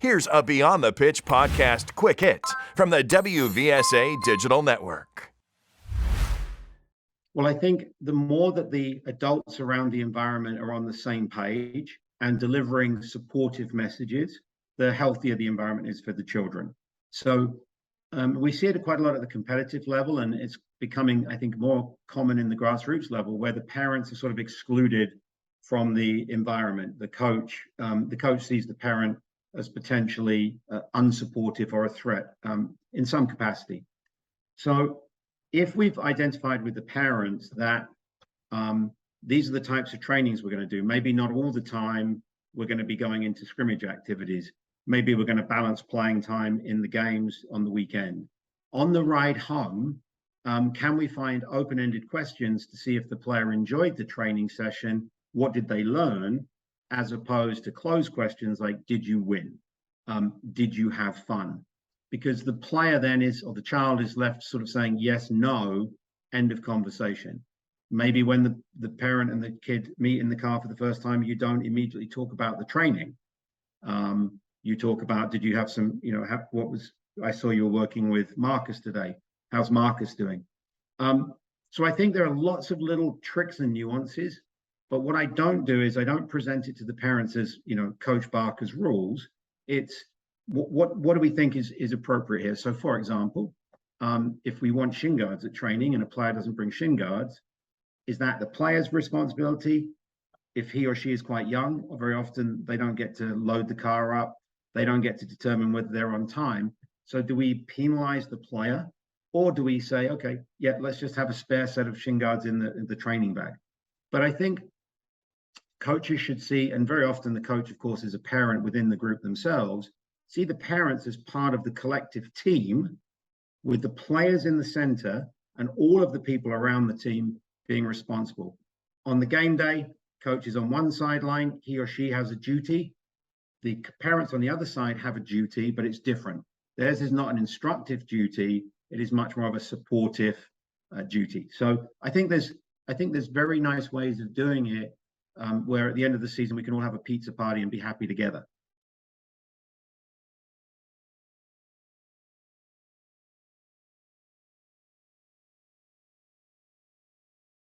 Here's a Beyond the Pitch podcast quick hit from the WVSA Digital Network. Well, I think the more that the adults around the environment are on the same page and delivering supportive messages, the healthier the environment is for the children. So we see it quite a lot at the competitive level, and it's becoming, I think, more common in the grassroots level, where the parents are sort of excluded from the environment. The coach sees the parent as potentially unsupportive or a threat in some capacity. So if we've identified with the parents that these are the types of trainings we're going to do, maybe not all the time we're going to be going into scrimmage activities. Maybe we're going to balance playing time in the games on the weekend. On the ride home, can we find open-ended questions to see if the player enjoyed the training session? What did they learn? As opposed to closed questions like, did you win? Did you have fun? Because the player then is, or the child is left sort of saying yes, no, end of conversation. Maybe when the parent and the kid meet in the car for the first time, you don't immediately talk about the training. You talk about, did you have some, I saw you were working with Marcus today. How's Marcus doing? So I think there are lots of little tricks and nuances, but what I don't do is I don't present it to the parents as, Coach Barker's rules. It's what do we think is appropriate here? So for example, if we want shin guards at training and a player doesn't bring shin guards, is that the player's responsibility? If he or she is quite young, or very often they don't get to load the car up, they don't get to determine whether they're on time. So do we penalize the player, or do we say, okay, yeah, let's just have a spare set of shin guards in the training bag? But I think coaches should see, and very often the coach, of course, is a parent within the group themselves, see the parents as part of the collective team with the players in the center and all of the people around the team being responsible. On the game day, coach is on one sideline, he or she has a duty. The parents on the other side have a duty, but it's different. Theirs is not an instructive duty. It is much more of a supportive duty. So I think there's very nice ways of doing it where at the end of the season, we can all have a pizza party and be happy together.